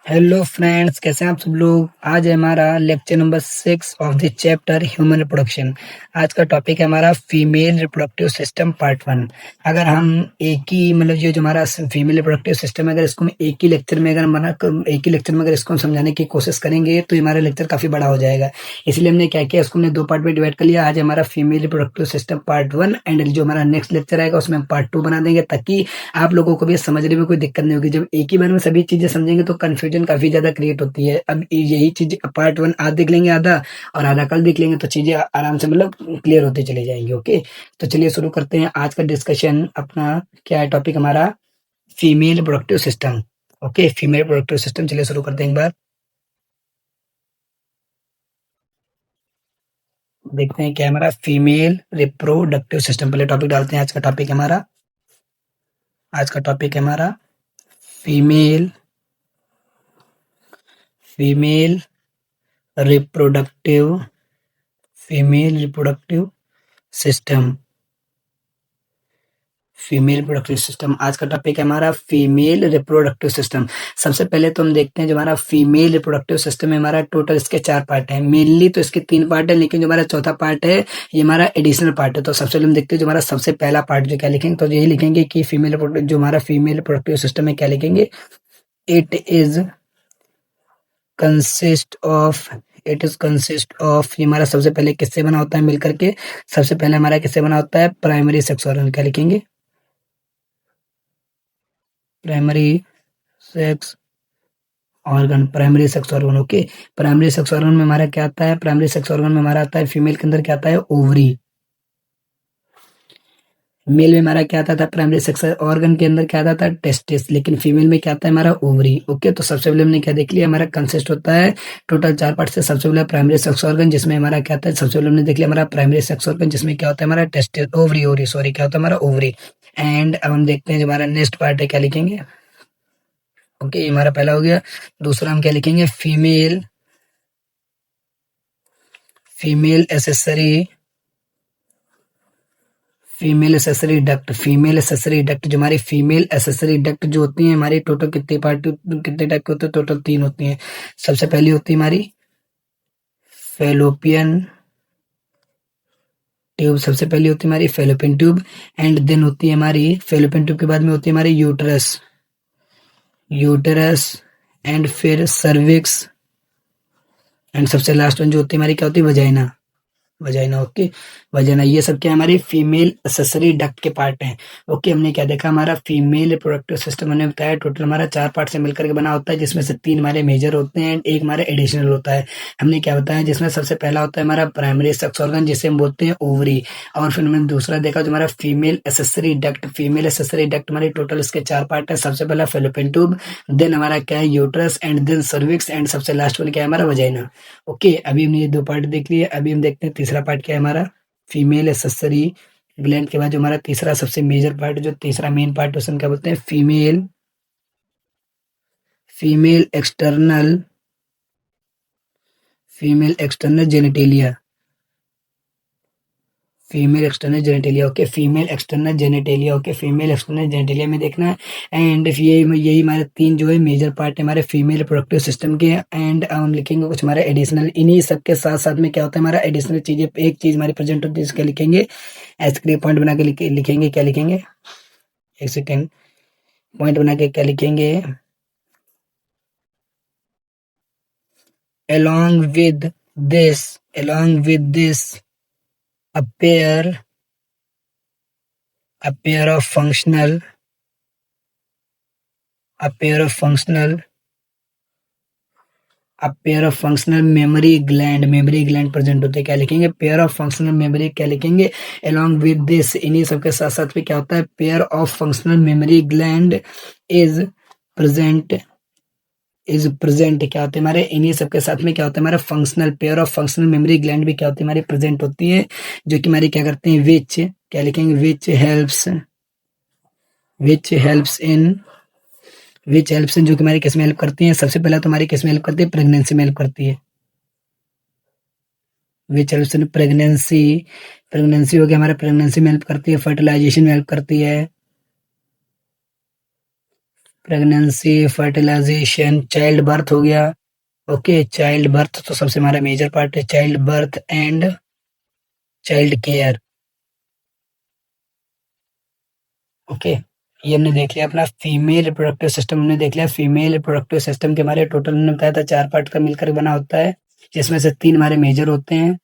Hello friends, कैसे हैं आप सब लोग। आज है हमारा lecture number 6 of the chapter human reproduction. आज का टॉपिक है हमारा फीमेल रिप्रोडक्टिव सिस्टम पार्ट 1। अगर हम एक ही मतलब ये जो हमारा फीमेल रिप्रोडक्टिव सिस्टम है, अगर इसको हम एक ही लेक्चर में अगर इसको हम समझाने की कोशिश करेंगे तो हमारा लेक्चर काफी बड़ा हो जाएगा। इसलिए हमने क्या किया, इसको हमने दो पार्ट में डिवाइड कर लिया। आज हमारा female reproductive system part 1 and जो हमारा नेक्स्ट लेक्चर आएगा उसमें हम पार्ट 2 बना देंगे, ताकि आप लोगों को भी समझने में कोई दिक्कत नहीं होगी। जब एक ही बार में सभी चीजें समझेंगे तो कंफ्यूजन काफी ज्यादा क्रिएट होती है। अब यही चीज पार्ट 1 आज देख लेंगे आधा, और आधा कल देख लेंगे, तो चीजें आराम से मतलब क्लियर होती चली जाएंगी। ओके, तो चलिए शुरू करते हैं आज का डिस्कशन। अपना क्या है टॉपिक हमारा, female reproductive system. Okay, female reproductive system, चलिए शुरू करते हैं एक बार। देखते हैं क्या है हमारा फीमेल रिप्रोडक्टिव सिस्टम। पहले टॉपिक डालते हैं। आज का टॉपिक है हमारा female female reproductive female reproductive system. Female reproductive system आज का टॉपिक है हमारा फीमेल रिप्रोडक्टिव सिस्टम। सबसे पहले तो हम देखते हैं जो हमारा फीमेल रिप्रोडक्टिव सिस्टम है, हमारा टोटल इसके 4 पार्ट है। मेनली तो इसके 3 पार्ट है, लेकिन जो हमारा चौथा पार्ट है ये हमारा एडिशनल पार्ट है। तो सबसे पहले हम देखते हैं जो हमारा सबसे पहला पार्ट जो क्या लिखेंगे, तो यही लिखेंगे कि जो हमारा फीमेल रिप्रोडक्टिव सिस्टम है, क्या लिखेंगे, it is consist of it is consist of ये हमारा सबसे पहले किससे बना होता है मिलकर के। सबसे पहले हमारा किससे बना होता है, प्राइमरी सेक्स ऑर्गन। क्या लिखेंगे, primary sex organ, primary sex organ. Okay, primary sex organ में हमारा क्या आता है, प्राइमरी सेक्स ऑर्गन में हमारा आता है फीमेल के अंदर क्या आता है, ओवरी। मेल में हमारा क्या आता था, प्राइमरी सेक्स ऑर्गन के अंदर क्या आता था, टेस्टिस। लेकिन फीमेल में क्या आता है हमारा, ओवरी। ओके, तो सबसे पहले हमने क्या देख लिया, हमारा कंसिस्ट होता है टोटल 4 पार्ट से। सबसे पहले प्राइमरी सेक्स ऑर्गन, जिसमें हमारा क्या आता है, सबसे पहले हमने देख लिया हमारा प्राइमरी सेक्स ऑर्गन, जिसमें क्या होता है हमारा टेस्टिस, ओवरी ओवरी सॉरी, क्या होता है हमारा ओवरी। एंड अब हम देखते हैं जो हमारा नेक्स्ट पार्ट है, क्या लिखेंगे। ओके, ये हमारा पहला हो गया। दूसरा हम क्या लिखेंगे, female accessory female accessory duct. Female accessory duct, जो हमारी फीमेल एसेसरी डक्ट जो होती है हमारी, टोटल कितने टाइप के होते हैं, टोटल 3 होती हैं। सबसे पहली होती है हमारी फेलोपियन ट्यूब। सबसे पहली होती है हमारी फेलोपियन ट्यूब, एंड देन होती है हमारी फेलोपियन ट्यूब के बाद में होती है हमारी यूटेरस एंड फिर सर्विक्स, एंड सबसे लास्ट वन जो होती है हमारी, क्या होती है, वजाइना। ओके, वजाइना, ये सब क्या है, हमारी फीमेल एक्सेसरी डक्ट के पार्ट हैं। ओके, हमने क्या देखा, हमारा फीमेल रिप्रोडक्टिव सिस्टम हमने बताया टोटल हमारा 4 पार्ट से मिलकर के बना होता है, जिसमें से 3 हमारे मेजर होते हैं एंड एक हमारा एडिशनल होता है। हमने क्या बताया, जिसमें सबसे पहला होता है हमारा प्राइमरी सेक्स ऑर्गन, जिसे हम बोलते हैं ओवरी। और फिर हमने दूसरा देखा जो हमारा फीमेल एक्सेसरी डक्ट हमारी टोटल इसके 4 पार्ट है। सबसे पहला फेलोपियन ट्यूब, देन हमारा क्या है, uterus, and then cervix, and सबसे लास्ट वन क्या है हमारा, वजाइना। ओके, अभी हमने ये 2 पार्ट देख लिए। अभी हम देखते हैं तीसरा पार्ट क्या है हमारा, फीमेल एसेसरी ग्लैंड के बाद जो हमारा तीसरा सबसे मेजर पार्ट, जो तीसरा मेन पार्ट, उसे हम क्या बोलते हैं, female external female external genitalia female external genitalia. Okay, female external genitalia. Okay, female external genitalia में देखना है। एंड यही हमारे 3 जो है मेजर पार्ट है हमारे फीमेल रिप्रोडक्टिव सिस्टम के। एंड हम लिखेंगे कुछ हमारे एडिशनल, इन्हीं सब के साथ साथ में क्या होता है हमारा एडिशनल चीजें, एक चीज हमारी प्रेजेंट होती है जिसके लिखेंगे एच के पॉइंट बना के लिखेंगे, क्या लिखेंगे, एक सेकेंड, पॉइंट बना के क्या लिखेंगे, along with this a pair of functional a pair of functional a pair of functional memory gland present होते हैं। क्या लिखेंगे, पेयर ऑफ फंक्शनल मेमोरी, क्या लिखेंगे, along with this, इन्हीं सबके साथ साथ में क्या होता है, pair of functional mammary gland is present क्या होते हैं हमारे, इन्हीं सबके साथ में क्या होता है हमारा functional, pair of functional mammary gland भी क्या होती है हमारी, प्रेजेंट होती है, जो कि हमारी क्या करते हैं, क्या लिखेंगे, विच हेल्प्स इन जो कि हमारी किस में हेल्प करती है, सबसे पहला तो हमारी किस में हेल्प करती है, प्रेगनेंसी में हेल्प करती है। विच हेल्प्स इन प्रेगनेंसी हो गया हमारा, प्रेगनेंसी में हेल्प करती है, फर्टिलाइजेशन में हेल्प करती है, प्रेगनेंसी, फर्टिलाइजेशन, चाइल्ड बर्थ हो गया। ओके, चाइल्ड बर्थ तो सबसे हमारा मेजर पार्ट है, child birth and child care. Okay, ये हमने देख लिया अपना फीमेल रिप्रोडक्टिव सिस्टम, हमने देख लिया फीमेल रिप्रोडक्टिव सिस्टम के हमारे टोटल हमने बताया था 4 पार्ट का मिलकर बना होता है, जिसमें से 3 हमारे मेजर होते हैं।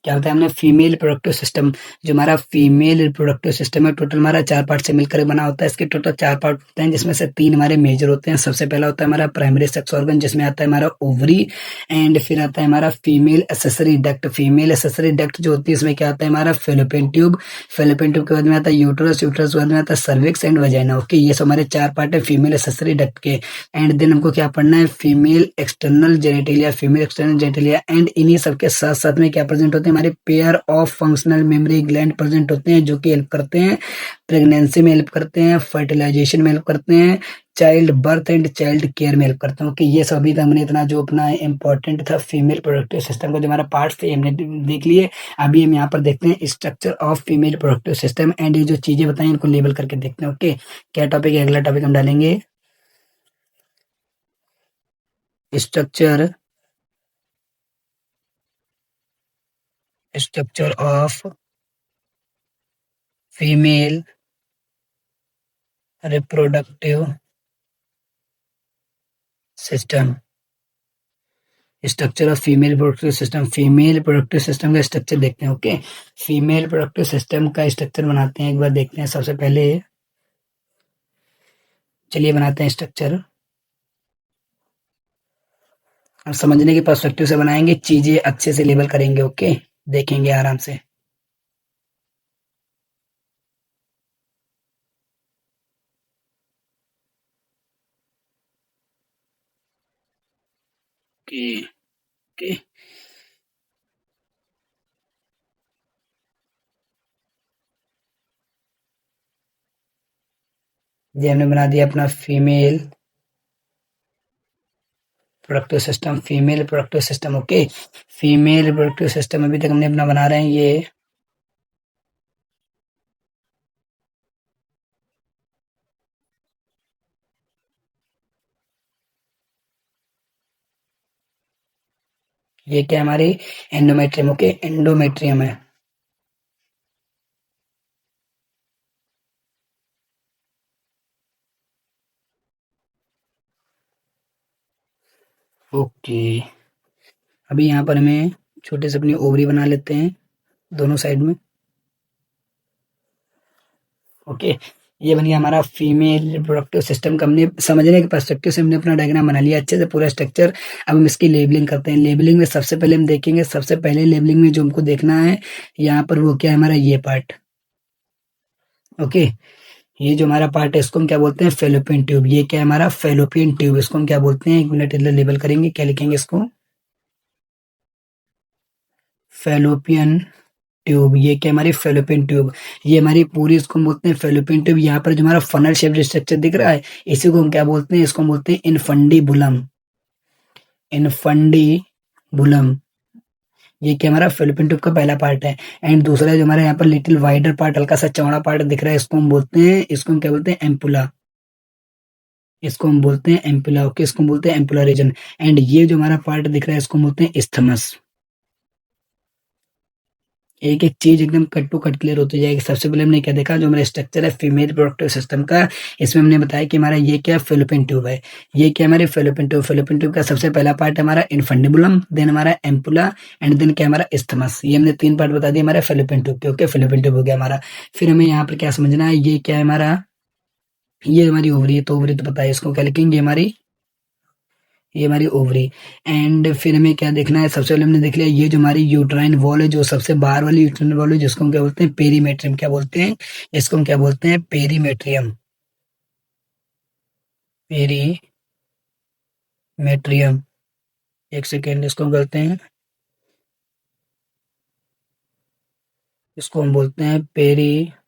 क्या होता है, हमने फीमेल रिप्रोडक्टिव सिस्टम, जो हमारा फीमेल रिप्रोडक्टिव सिस्टम है टोटल हमारा 4 पार्ट से मिलकर बना होता है। इसके टोटल 4 पार्ट होते हैं, जिसमें से 3 हमारे मेजर होते हैं। सबसे पहला होता है हमारा प्राइमरी सेक्स ऑर्गन, जिसमें आता है हमारा ओवरी, एंड फिर आता है हमारा female accessory duct. Female accessory duct जो होती है इसमें क्या आता है हमारा फेलोपियन ट्यूब। फेलोपियन ट्यूब के बाद में आता है यूट्रस, यूट्रस के बाद में आता है सर्विक्स एंड वजाइना। ओके, ये सब हमारे 4 पार्ट है फीमेल एक्सेसरी डक्ट के। एंड देन हमको क्या पढ़ना है, female external genitalia, female external genitalia. And इन्हीं सबके साथ साथ में क्या प्रेजेंट होते हैं, हमारे pair of functional mammary gland present होते हैं, जो कि हेल्प करते हैं प्रेगनेंसी में, हेल्प करते हैं फर्टिलाइजेशन में, हेल्प करते हैं child birth and child care में, हेल्प करते हैं। ओके, ये सभी हमने इतना जो अपना इंपॉर्टेंट था फीमेल प्रोडक्टिव सिस्टम का जो हमारा पार्ट थे हमने देख लिए। अभी हम यहाँ पर देखते हैं structure of female productive system, and ये जो चीजें बताई इनको लेबल करके देखते हैं। ओके, क्या टॉपिक है, अगला टॉपिक हम डालेंगे structure, structure of female reproductive system. Structure of female reproductive system, female reproductive system का स्ट्रक्चर देखते हैं। ओके, फीमेल रिप्रोडक्टिव सिस्टम का स्ट्रक्चर बनाते हैं, एक बार देखते हैं। सबसे पहले चलिए बनाते हैं स्ट्रक्चर, हम समझने के पर्सपेक्टिव से बनाएंगे, चीजें अच्छे से लेबल करेंगे। ओके, देखेंगे आराम से। ओके ओके, ये हमने बना दिया अपना female productive system, female productive system. Okay, female productive system अभी तक हमने अपना बना रहे हैं। ये क्या है, हमारी एंडोमेट्रियम। ओके, एंडोमेट्रियम है। ओके, अभी यहाँ पर हमें छोटे से अपनी ओवरी बना लेते हैं दोनों साइड में। ओके, ये बन गया हमारा फीमेल रिप्रोडक्टिव सिस्टम का, हमने समझने के पर्सपेक्टिव से हमने अपना डायग्राम बना लिया अच्छे से पूरा स्ट्रक्चर। अब हम इसकी लेबलिंग करते हैं। लेबलिंग में सबसे पहले हम देखेंगे, सबसे पहले लेबलिंग में जो हमको देखना है यहाँ पर वो क्या है, हमारा ये पार्ट। ओके, ये जो हमारा पार्ट है इसको हम क्या बोलते हैं, फेलोपियन ट्यूब। ये क्या है, हमारा फेलोपियन ट्यूब। इसको हम क्या बोलते हैं, एक मिनट इधर लेबल करेंगे, क्या लिखेंगे इसको, फेलोपियन ट्यूब। ये क्या हमारी फेलोपियन ट्यूब, ये हमारी पूरी इसको हम बोलते हैं फेलोपियन ट्यूब। यहाँ पर जो हमारा फनल शेप स्ट्रक्चर दिख रहा है इसी को हम क्या बोलते हैं, इसको हम बोलते हैं इनफंडीबुलम। इनफंडीबुलम, ये क्या हमारा फेलोपियन ट्यूब का पहला पार्ट है। एंड दूसरा जो हमारा यहाँ पर लिटिल वाइडर पार्ट, हल्का सा चौड़ा पार्ट दिख रहा है, इसको हम बोलते हैं, इसको हम क्या बोलते हैं, एम्पुला। इसको हम बोलते हैं एम्पुला। ओके, इसको हम बोलते हैं एम्पुला रीजन। एंड ये जो हमारा पार्ट दिख रहा है इसको हम बोलते हैं इस्थमस। एक एक चीज एकदम कट टू कट क्लियर होती जाएगी। सबसे पहले हमने क्या देखा, जो हमारा स्ट्रक्चर है फीमेल रिप्रोडक्टिव सिस्टम का, इसमें हमने बताया कि हमारा ये क्या फेलोपियन ट्यूब है। ये क्या हमारी फेलोपियन ट्यूब, फेलोपियन ट्यूब का सबसे पहला पार्ट है हमारा इनफंडिबुलम, देन हमारा एम्पुला, एंड देन क्या हमारा इस्थमस। ये हमने 3 पार्ट बता दिए हमारे फेलोपियन ट्यूब के। ओके, फेलोपियन ट्यूब हो गया हमारा। फिर हमें यहाँ पर क्या समझना है, ये क्या है हमारा, ये हमारी ओवरी है, तो ओवरी तो पता है, इसको क्या लिखेंगे, ये हमारी ओवरी। एंड फिर हमें क्या देखना है, सबसे पहले हमने देख लिया ये जो हमारी यूट्राइन वॉल है, जो सबसे बाहर वाली यूट्राइन वॉल है, जिसको हम क्या बोलते हैं, पेरीमेट्रियम। क्या बोलते हैं, इसको हम क्या बोलते हैं, पेरीमेट्रियम। पेरीमेट्रियम, एक सेकेंड, इसको हम बोलते हैं, इसको हम बोलते हैं पेरीमेट्रियम,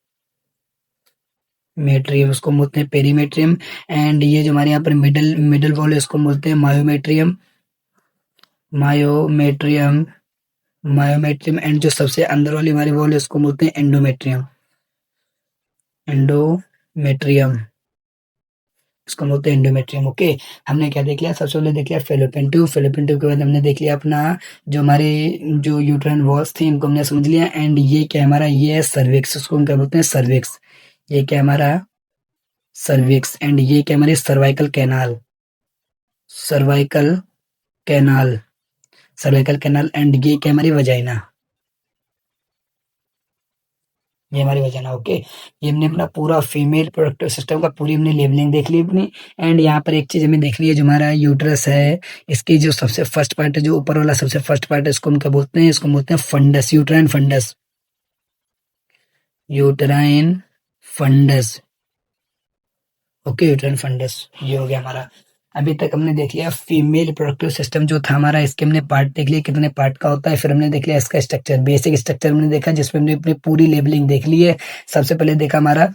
इसको हम बोलते हैं पेरीमेट्रियम। एंड ये जो हमारे यहाँ पर मिडल मिडल वॉल है इसको हम बोलते हैं मायोमेट्रियम। मायोमेट्रियम, मायोमेट्रियम एंड जो सबसे अंदर वाली हमारी वॉल है उसको बोलते हैं एंडोमेट्रियम। एंडोमेट्रियम इसको बोलते हैं एंडोमेट्रियम। ओके, हमने क्या देख लिया, सबसे पहले देख लिया फेलोपियन ट्यूब। फेलोपियन ट्यूब के बाद हमने देख लिया अपना जो हमारे जो यूट्राइन वॉल्स थी इनको हमने समझ लिया। एंड ये क्या हमारा, ये है सर्विक्स, उसको हम क्या बोलते हैं सर्विक्स। ये क्या हमारा सर्विक्स। एंड ये क्या हमारी cervical canal, cervical canal, cervical canal. And ये क्या हमारी वजाइना, ये हमारी वजाइना। ओके, ये हमने अपना पूरा फीमेल प्रोडक्टिव सिस्टम का पूरी हमने लेवलिंग देख ली अपनी। एंड यहाँ पर एक चीज हमें देख ली है, जो हमारा यूट्रस है इसकी जो सबसे फर्स्ट पार्ट है, जो ऊपर वाला सबसे फर्स्ट पार्ट है, इसको हम क्या बोलते हैं, इसको बोलते हैं fundus, uterine fundus, uterine fundus. Okay, uterine fundus ये हो गया हमारा। अभी तक हमने देख लिया फीमेल रिप्रोडक्टिव सिस्टम जो था हमारा, इसके हमने पार्ट देख लिए कितने पार्ट का होता है। फिर हमने देख लिया इसका स्ट्रक्चर, बेसिक स्ट्रक्चर हमने देखा जिसमें हमने अपनी पूरी लेबलिंग देख ली है। सबसे पहले देखा हमारा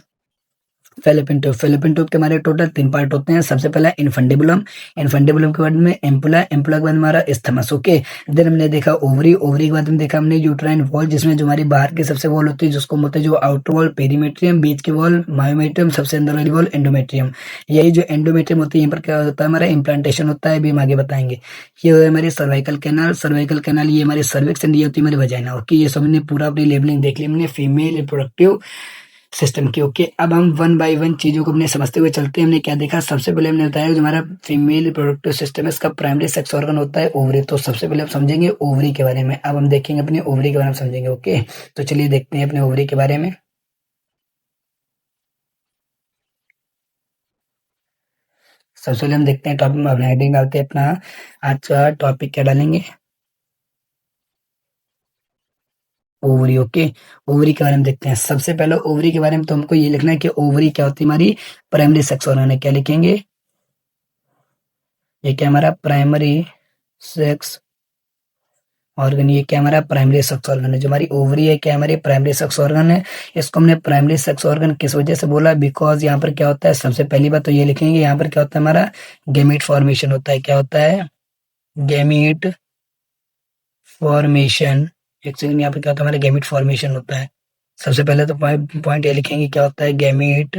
फेलोपियन ट्यूब। फेलोपियन ट्यूब के हमारे टोटल 3 पार्ट होते हैं। सबसे पहला इनफंडिबुलम, इनफंडिबुलम के बाद में एम्पुला, एम्पुला के बाद हमारा इस्थमस। ओके, देन हमने देखा ओवरी, ओवरी के बाद हम देखा हमने यूट्राइन वॉल, जिसमें जो हमारी बाहर की सबसे वॉल होती है जिसको बोलते हैं जो आउटर वॉल पेरीमेट्रियम, बीच की वॉल मायोमेट्रियम, सबसे अंदर वाली वॉल एंडोमेट्रियम। यही जो एंडोमेट्रियम होती है यहाँ पर क्या होता है हमारा इम्प्लांटेशन होता है, अभी हम आगे बताएंगे। ये है हमारी सर्वाइकल कैनाल, सर्वाइकल कैनाल ये हमारी सर्विक्स एंड ये होती है हमारी वजाइना। ओके, ये सब हमने पूरा अपनी लेबलिंग देख ली हमने फीमेल रिप्रोडक्टिव सिस्टम की। ओके, अब हम वन बाय वन चीजों को अपने समझते हुए चलते हैं। हमने क्या देखा, सबसे पहले हमने बताया जो हमारा फीमेल रिप्रोडक्टिव सिस्टम है इसका प्राइमरी सेक्स ऑर्गन होता है ओवरी। तो सबसे पहले हम समझेंगे ओवरी के बारे में। अब हम देखेंगे अपने ओवरी के बारे में समझेंगे। ओके, तो चलिए देखते हैं अपने ओवरी के बारे में। सबसे पहले हम देखते हैं टॉपिक में, अपना हेडिंग डालते हैं अपना आज का टॉपिक क्या डालेंगे, ओवरी। ओके, ओवरी के बारे में देखते हैं। सबसे पहले ओवरी के बारे में तो हमको ये लिखना है कि ओवरी क्या होती है हमारी प्राइमरी सेक्स ऑर्गन है। क्या लिखेंगे, ये क्या हमारा प्राइमरी सेक्स ऑर्गन, ये क्या हमारा प्राइमरी सेक्स ऑर्गन है। जो हमारी ओवरी है क्या हमारी प्राइमरी सेक्स ऑर्गन है। इसको हमने प्राइमरी सेक्स ऑर्गन किस वजह से बोला, बिकॉज यहाँ पर क्या होता है, सबसे पहली बात तो ये लिखेंगे यहाँ पर क्या होता है हमारा गैमीट फॉर्मेशन होता है। क्या होता है, गैमीट फॉर्मेशन। एक सेकंड, यहाँ पर क्या होता है हमारा गैमीट फॉर्मेशन होता है। सबसे पहले तो पॉइंट ये लिखेंगे क्या होता है गैमीट,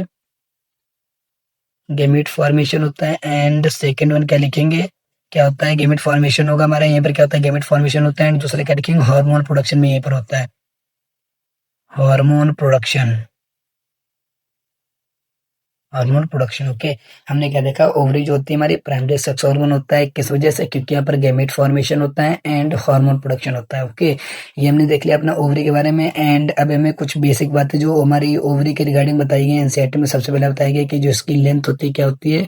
गैमीट फॉर्मेशन होता है। एंड सेकेंड वन क्या लिखेंगे, क्या होता है गैमेट फॉर्मेशन होगा हमारा यहाँ पर क्या होता है गैमेट फॉर्मेशन होता है। एंड दूसरे क्या लिखेंगे, हार्मोन प्रोडक्शन में यहीं पर होता है hormone production, hormone production. Okay, हमने क्या देखा, ओवरी जो होती है हमारी प्राइमरी सेक्स ऑर्गन होता है किस वजह से, क्योंकि यहाँ पर गैमेट फॉर्मेशन होता है एंड हार्मोन प्रोडक्शन होता है। ओके, ये हमने देख लिया अपना ओवरी के बारे में। एंड अब हमें कुछ बेसिक बातें जो हमारी ओवरी के रिगार्डिंग बताई गई एनसीईआरटी में। सबसे पहले बताया गया कि जो इसकी लेंथ होती है क्या होती है,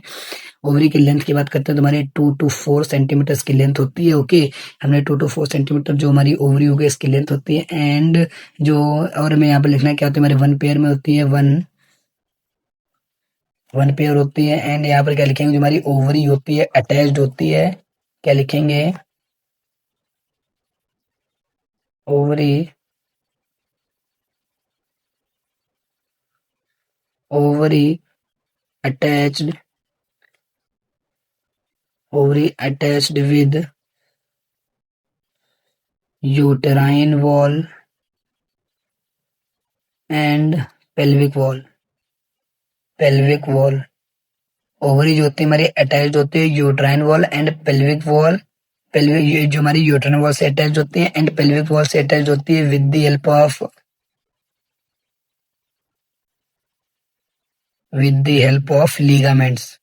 ओवरी की लेंथ की बात करते हैं तो हमारी 2 to 4 सेंटीमीटर की लेंथ होती है। ओके, हमने 2 to 4 सेंटीमीटर जो हमारी ओवरी होगी इसकी लेंथ होती है। एंड जो और हमें यहाँ पर लिखना है क्या होती है हमारे वन पेयर में होती है, वन वन पेयर होती है। एंड यहाँ पर क्या लिखेंगे, जो हमारी ओवरी होती है अटैच्ड होती है, क्या लिखेंगे, ovary, ovary attached, ovary attached with uterine wall and pelvic wall, pelvic wall. Ovary जो होती है हमारी अटैच्ड होती है uterine wall and pelvic wall. Pelvic जो हमारी यूट्राइन वॉल से अटैच होती है एंड पेल्विक वॉल से अटैच होती है with the help of, with the help of ligaments,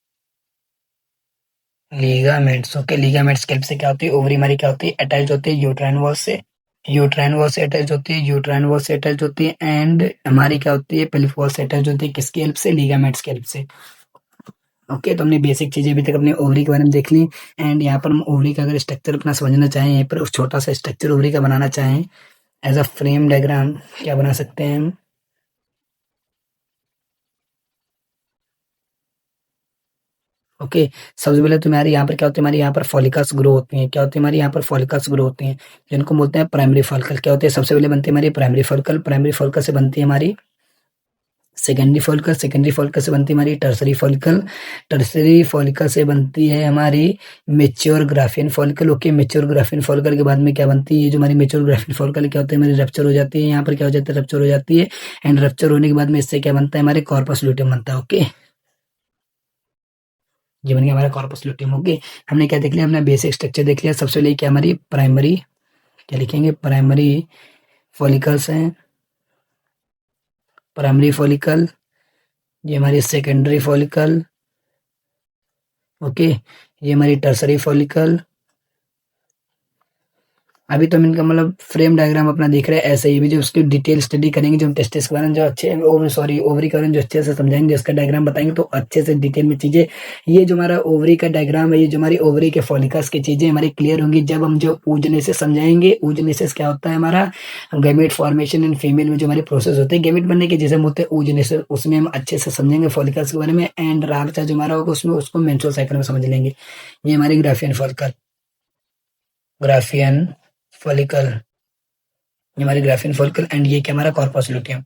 ligaments. Okay, ligaments की हेल्प से क्या होती है ओवरी हमारी क्या होती है अटैच होती है यूट्राइन वॉल से, यूट्राइन वॉल से अटैच होती है, यूट्राइन वॉल से अटैच होती है। एंड हमारी क्या होती है पेल्विक वॉल से अटैच होती है, किसकी हेल्प से, लिगामेंट्स की हेल्प से। ओके, तो हमने बेसिक चीजें अभी तक अपने ओवरी के बारे में देख ली। एंड यहाँ पर हम ओवरी का अगर स्ट्रक्चर अपना समझना चाहें, यहाँ पर उस छोटा सा स्ट्रक्चर ओवरी का बनाना चाहें एज अ फ्रेम डायग्राम, क्या बना सकते हैं हम। ओके, सबसे पहले तो हमारे यहाँ पर क्या होती है, हमारे यहाँ पर फॉलिकल्स ग्रो होती हैं। क्या होती है हमारी यहाँ पर फॉलिकल्स ग्रो होती हैं, जिनको बोलते हैं प्राइमरी फॉलिकल। क्या होते हैं, सबसे पहले बनती है हमारी प्राइमरी फॉलिकल, प्राइमरी फॉलिकल से बनती है हमारी सेकेंडरी फॉलिकल से बनती है हमारी टर्सरी फॉलिकल, टर्सरी फॉलिकल से बनती है हमारी mature Graafian follicle. Okay, mature Graafian follicle के बाद में क्या बनती है, ये जो हमारी मेच्योर ग्राफियन फॉलिकल क्या होता है, हमारी रप्चर हो जाती है, यहाँ पर क्या हो जाता है, रप्चर हो जाती है। एंड रप्चर होने के बाद में इससे क्या बनता है, हमारे कॉर्पस लुटियम बनता है। ओके, ये बन गया हमारा कॉर्पस लुटियम। ओके, हमने क्या देख लिया, हमने बेसिक स्ट्रक्चर देख लिया। सबसे पहले क्या हमारी प्राइमरी, क्या लिखेंगे, प्राइमरी फॉलिकल्स हैं, प्राइमरी फॉलिकल। ये हमारी सेकेंडरी फॉलिकल। ओके, ये हमारी टर्सरी फॉलिकल। अभी तो हम इनका मतलब फ्रेम डायग्राम अपना देख रहे हैं, ऐसे ही भी जो उसकी डिटेल स्टडी करेंगे, जो हम टेस्टिस के बारे में जो अच्छे सॉरी ओवरी के बारे में जो अच्छे से समझाएंगे, उसका डायग्राम बताएंगे तो अच्छे से डिटेल में चीजें, ये जो हमारा ओवरी का डायग्राम है, ये जो हमारी ओवरी के फॉलिकल्स की चीजें हमारी क्लियर होंगी जब हम जो ऊजनेसिस समझाएंगे। ऊजनेसिस क्या होता है, हमारा गैमेट फॉर्मेशन इन फीमेल में जो हमारे प्रोसेस होते हैं गैमेट बनने के, जैसे हम होते हैं ऊजनेसिस, उसमें हम अच्छे से समझेंगे फॉलिकल्स के बारे में। एंड रागचा जो हमारा होगा उसमें उसको मेंस्ट्रुअल साइकिल में समझ लेंगे। ये हमारी ग्राफियन फॉलिकल, ग्राफियन फॉलिकल, ये हमारी ग्राफियन फॉलिकल। एंड ये क्या हमारा corpus luteum,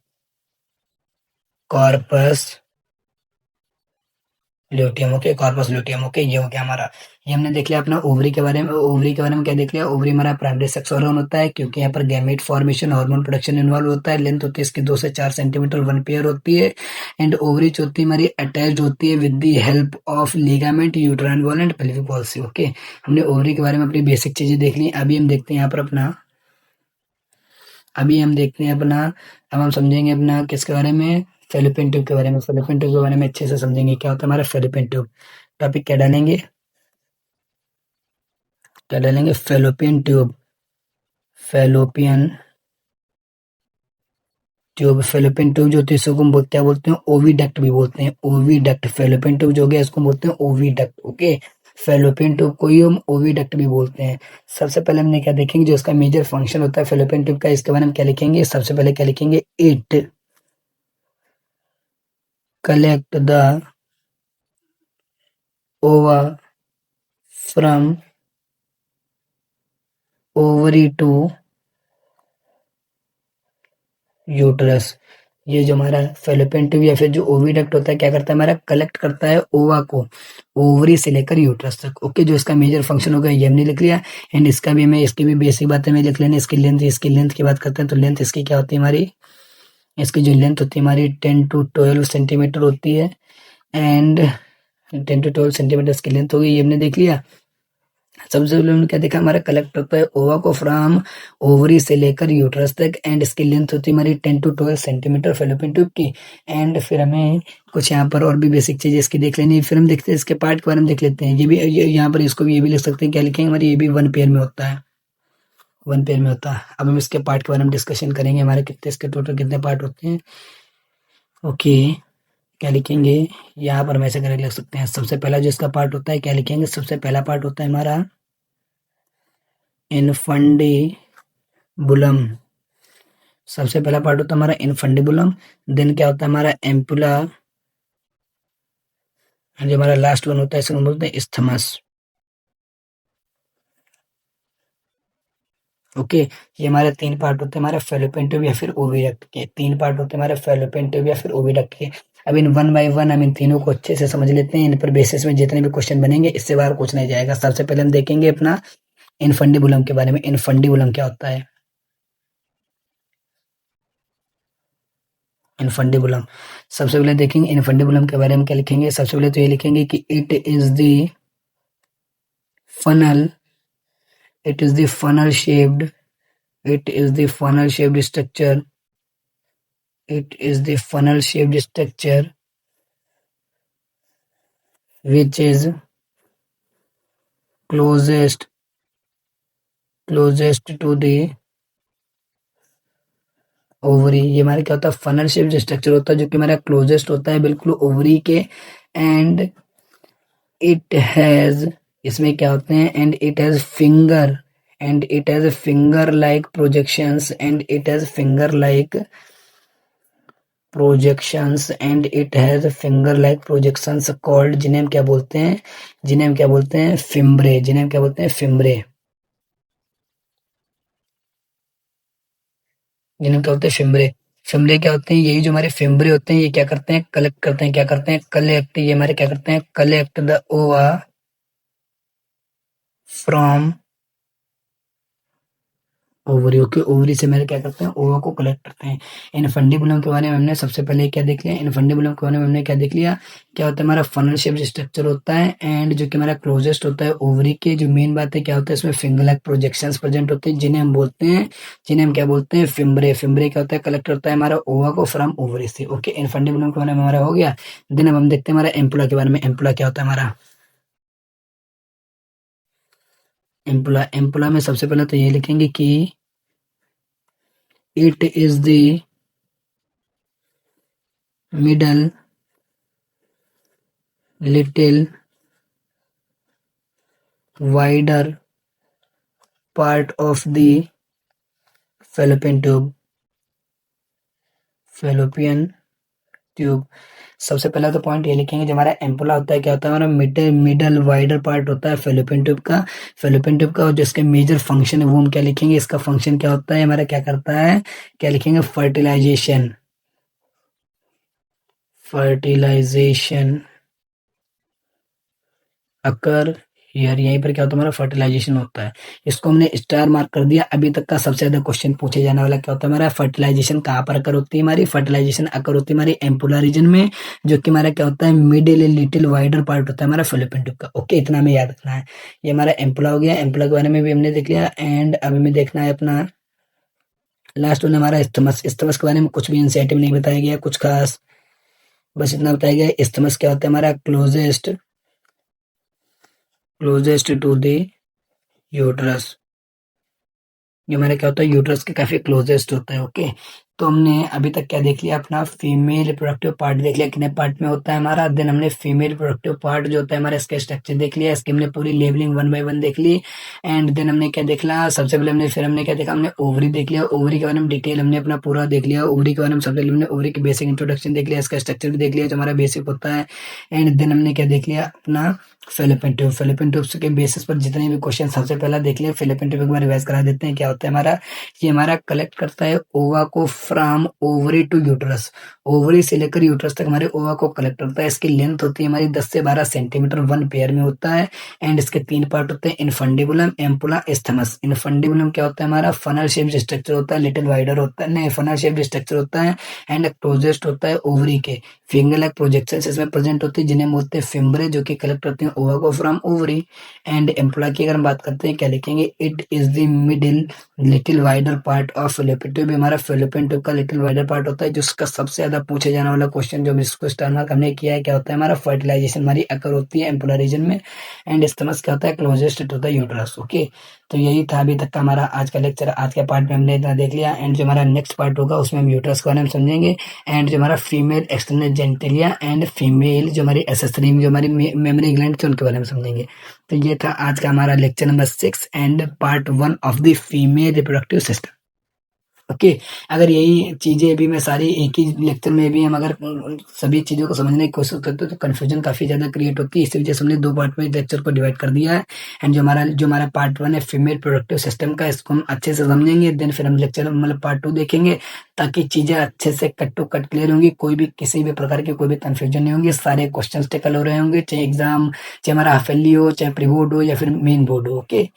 corpus luteum. Okay, corpus luteum. Okay, ये हो गया हमारा। ये हमने देख लिया अपना ओवरी के बारे में। ओवरी के बारे में क्या देख लिया, ओवरी हमारा प्राइमरी सेक्स ऑर्गन होता है, क्योंकि यहाँ पर gamete formation, hormone production involve होता है। लेंथ होती है इसकी 2 से 4 सेंटीमीटर, वन पेयर होती है। एंड ओवरी जो होती है हमारी अटैच्ड होती है with the help of ligament, uterine wall and pelvic wall से। ओके, हमने ओवरी के बारे में अपनी बेसिक चीजें देख ली। अभी हम देखते हैं यहाँ पर अपना, अभी हम देखते हैं अपना, अब हम समझेंगे अपना किसके बारे में, फेलोपियन ट्यूब के बारे में। फेलोपियन ट्यूब के बारे में अच्छे से समझेंगे क्या होता है हमारा फेलोपियन ट्यूब। टॉपिक क्या डालेंगे, क्या डालेंगे, fallopian tube, fallopian tube. Fallopian tube जो होती है इसको हम क्या बोलते हैं, ओविडक्ट भी बोलते हैं, ओविडक्ट। फेलोपियन ट्यूब जो हो गया इसको बोलते हैं ओविडक्ट। ओके, फेलोपियन ट्यूब को ही हम ओविडक्ट भी बोलते हैं। सबसे पहले हमने क्या देखेंगे, जो इसका मेजर फंक्शन होता है फेलोपियन ट्यूब का, इसके बारे में क्या लिखेंगे, सबसे पहले क्या लिखेंगे, it collect the ova from ovary to uterus. ये जो हमारा फेलोपियन ट्यूब या फिर जो ओविडक्ट होता है क्या करता है, हमारा कलेक्ट करता है ओवा को ओवरी से लेकर यूटरस तक। ओके, जो इसका मेजर फंक्शन होगा ये हमने लिख लिया। एंड इसका भी हमें, इसकी भी बेसिक बातें में लिख लेंगे। इसकी लेंथ की बात करते हैं तो लेंथ इसकी क्या होती है हमारी, इसकी जो लेंथ होती है हमारी 10 to 12 सेंटीमीटर होती है। एंड 10 to 12 सेंटीमीटर इसकी लेंथ होगी, ये हमने देख लिया। सबसे पहले हमने क्या देखा, हमारा कलेक्ट होता है ओवा को फ्रॉम ओवरी से लेकर यूट्रस तक। एंड इसकी लेंथ होती है हमारी 10 to 12 सेंटीमीटर फेलोपियन ट्यूब की। एंड फिर हमें कुछ यहाँ पर और भी बेसिक चीजें इसकी देख लेनी है। फिर हम देखते हैं इसके पार्ट के बारे में देख लेते हैं। ये भी यहाँ पर इसको भी ये भी लिख सकते हैं, क्या लिखेंगे हमारी, ये भी वन पेयर में होता है, वन पेयर में होता है। अब हम इसके पार्ट के बारे में डिस्कशन करेंगे, हमारे कितने इसके टोटल कितने पार्ट होते हैं। ओके, क्या लिखेंगे, यहाँ पर हम ऐसे करके लिख सकते हैं। सबसे पहला जो इसका पार्ट होता है क्या लिखेंगे, सबसे पहला पार्ट होता है हमारा इनफंडिबुलम। सबसे पहला पार्ट होता है हमारा इनफंडिबुलम। देन क्या होता है हमारा एम्पुला। जो हमारा लास्ट वन होता है इसको बोलते हैं इस्थमस। ओके, ये हमारे 3 पार्ट होते हैं हमारे फेलोपियन ट्यूब या फिर ओविडक्ट के। 3 पार्ट होते हैं हमारे फेलोपियन ट्यूब या फिर ओविडक्ट के। अब इन वन बाय वन हम इन तीनों को अच्छे से समझ लेते हैं। इन पर बेसिस में जितने भी क्वेश्चन बनेंगे इससे बाहर कुछ नहीं जाएगा। सबसे पहले हम देखेंगे अपना इनफंडिबुलम के बारे में। इनफंडिबुलम क्या होता है, इनफंडिबुलम सबसे पहले देखेंगे इनफंडिबुलम के बारे में क्या लिखेंगे। सबसे पहले तो ये लिखेंगे कि it is the funnel, it is the funnel shaped, it is the funnel shaped structure, it is the funnel shaped structure which is closest to the ovary. ये हमारा क्या होता है, फनल शेप स्ट्रक्चर होता है जो कि हमारा क्लोजेस्ट होता है बिल्कुल ओवरी के। एंड इट हैज, इसमें क्या होते हैं, and it has finger, and it has finger like projections, and it has finger like projections, and it has finger like projections called, जिन्हें हम क्या बोलते हैं, जिन्हें हम क्या बोलते हैं, फिम्ब्रे। जिन्हें हम क्या बोलते हैं, फिम्ब्रे। जिन्हें क्या बोलते हैं, फिम्ब्रे। फिमरे क्या होते हैं, यही जो हमारे फिमरे होते हैं ये क्या करते हैं, कलेक्ट करते हैं, क्या करते हैं, कलेक्ट, ये हमारे क्या करते हैं, कलेक्ट द ओवा फ्रॉम ओवरी। ओके, ओवरी से मेरे क्या करते हैं, ओवा को कलेक्ट करते हैं। इनफंडिबुलम के बारे में हमने सबसे पहले क्या देख लिया, इनफंडिबुलम के बारे में हमने क्या देख लिया, क्या होता है हमारा फनल शेप स्ट्रक्चर होता है, एंड जो कि हमारा क्लोजेस्ट होता है ओवरी के। जो मेन बात है क्या होता है इसमें फिंगर लाइक प्रोजेक्शंस प्रेजेंट होते हैं, जिन्हें हम बोलते हैं, जिन्हें हम क्या बोलते हैं, फिम्बरे। फिम्बरे क्या होता है, कलेक्ट करता है हमारा ओवा को फ्रॉम ओवरी से। ओके, इनफंडिबुलम के बारे में हमारा हो गया। देन अब हम देखते हैं हमारा एम्पुला के बारे में। एम्पुला क्या होता है हमारा, एम्पुला, एम्पुला में सबसे पहले तो ये लिखेंगे कि it is the middle little wider part of the fallopian tube, fallopian tube. सबसे पहला तो पॉइंट ये लिखेंगे, जो हमारा एम्पुला होता है क्या होता है, हमारा मिडल मिडल वाइडर पार्ट होता है फेलोपियन ट्यूब का। फेलोपियन ट्यूब का और जो इसका मेजर फंक्शन है वो हम क्या लिखेंगे, इसका फंक्शन क्या होता है, हमारा क्या करता है, क्या लिखेंगे, फर्टिलाइजेशन। फर्टिलाइजेशन अकर यार, यहीं पर क्या होता है हमारा फर्टिलाइजेशन होता है। इसको हमने स्टार मार्क कर दिया। अभी तक का सबसे ज्यादा क्वेश्चन पूछे जाने वाला क्या होता है हमारा, फर्टिलाइजेशन कहाँ पर अकर होती है, हमारी फर्टिलाइजेशन अकर होती है हमारी एम्पुलर रीजन में, जो कि हमारा क्या होता है, मिडिल लिटिल वाइडर पार्ट होता है हमारा फेलोपियन ट्यूब का। ओके, इतना हमें याद रखना है। ये हमारा एम्पुला हो गया, एम्पुला के बारे में भी हमने देख लिया। एंड अभी हमें देखना है अपना लास्ट वन हमारा इस्थमस। इस्थमस के बारे में कुछ भी एनसीईआरटी में नहीं बताया गया कुछ खास, बस इतना बताया गया। इस्थमस क्या होता है हमारा, क्लोजेस्ट टू द यूट्रस। ये हमारा क्या होता है, यूट्रस के काफी क्लोजेस्ट होता है। ओके, तो हमने अभी तक क्या देख लिया, अपना फीमेल रिप्रोडक्टिव पार्ट देख लिया, कितने पार्ट में होता है हमारा। देन हमने फीमेल रिप्रोडक्टिव पार्ट जो होता है हमारा, इसका स्ट्रक्चर देख लिया, इसकी हमने पूरी लेवलिंग वन बाय वन देख ली। एंड देन हमने क्या देखला, सबसे पहले हमने, फिर हमने क्या देखा, हमने ओवरी देख लिया। ओवरी के बारे में डिटेल हमने अपना पूरा देख लिया। ओवरी के बारे में सबसे पहले हमने ओवरी की बेसिक इंट्रोडक्शन देख लिया, इसका स्ट्रक्चर भी देख लिया जो हमारा बेसिक होता है। एंड देन हमने क्या देख लिया, अपना फेलोपियन ट्यूब। फेलोपियन ट्यूब के बेसिस पर जितने भी क्वेश्चन सबसे पहला देख लिया। फेलोपियन ट्यूब एक बार रिवाइज करा देते हैं, क्या होता है हमारा, ये हमारा कलेक्ट करता है ओवा को from ovary to uterus. Ovary से लेकर यूट्रस तक हमारे ओवा को कलेक्ट करता है। इसकी लेंथ होती है हमारी 10 से 12 सेंटीमीटर, वन पेयर में होता है। एंड इसके तीन पार्ट होते हैं, इनफंडिबुलम, एम्पुला, इस्थमस। इनफंडिबुलम क्या होता है हमारा, फनल शेप स्ट्रक्चर होता है, लिटिल वाइडर होता है, नहीं फनल शेप स्ट्रक्चर होता है। एंड क्लोजेस्ट होता है ओवरी के। फिंगर लाइक प्रोजेक्शन इसमें प्रेजेंट होती है, जिन्हें बोलते हैं फिम्बरे, जो कि कलेक्ट करते हैं ओवा को फ्रॉम ओवरी। एंड एम्पुला की अगर हम बात करते हैं, क्या लिखेंगे, it is the middle little wider part of fallopian tube. हमारा फेलोपियन ट्यूब का लिटिल वाइडर पार्ट होता है, जिसका सबसे ज्यादा पूछे जाने वाला क्वेश्चन जो जिसको स्टार मार्क हमने किया है, क्या होता है हमारा, फर्टिलाइजेशन हमारी अकर होती है एम्पुलर रीजन में। एंड इस्थमस क्या होता है, closest to the uterus. Okay, तो यही था अभी तक का हमारा आज का लेक्चर। आज के पार्ट में हमने इतना देख लिया। एंड जो हमारा नेक्स्ट पार्ट होगा उसमें हम यूट्रस के बारे में समझेंगे। एंड जो हमारा female external genitalia and female जो हमारी एसेसरी जो हमारी मेमोरी ग्लैंड थी उनके बारे में समझेंगे। तो ये था आज का हमारा lecture number 6 and part 1 of the female reproductive system. Okay, अगर यही चीजें भी मैं सारी एक ही लेक्चर में भी हम अगर सभी चीजों को समझने की कोशिश करते हैं तो कंफ्यूजन काफी ज्यादा क्रिएट होती है। इसी वजह से हमने दो पार्ट में लेक्चर को डिवाइड कर दिया है। एंड जो हमारा पार्ट 1 है फीमेल प्रोडक्टिव सिस्टम का, इसको हम अच्छे से समझेंगे। देन फिर हम लेक्चर मतलब पार्ट 2 देखेंगे, ताकि चीजें अच्छे से कट टू कट क्लियर होंगी, कोई भी किसी भी प्रकार की कोई भी कंफ्यूजन नहीं होंगी, सारे क्वेश्चन टेकल हो रहे होंगे, चाहे एग्जाम, चाहे हमारा हाफ ईयरली हो, चाहे प्री बोर्ड हो, या फिर मेन बोर्ड हो। ओके,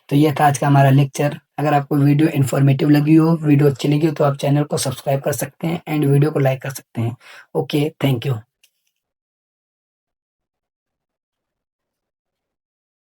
तो ये था आज का हमारा लेक्चर। अगर आपको वीडियो इन्फॉर्मेटिव लगी हो, वीडियो अच्छी लगी हो, तो आप चैनल को सब्सक्राइब कर सकते हैं एंड वीडियो को लाइक कर सकते हैं। Okay, thank you.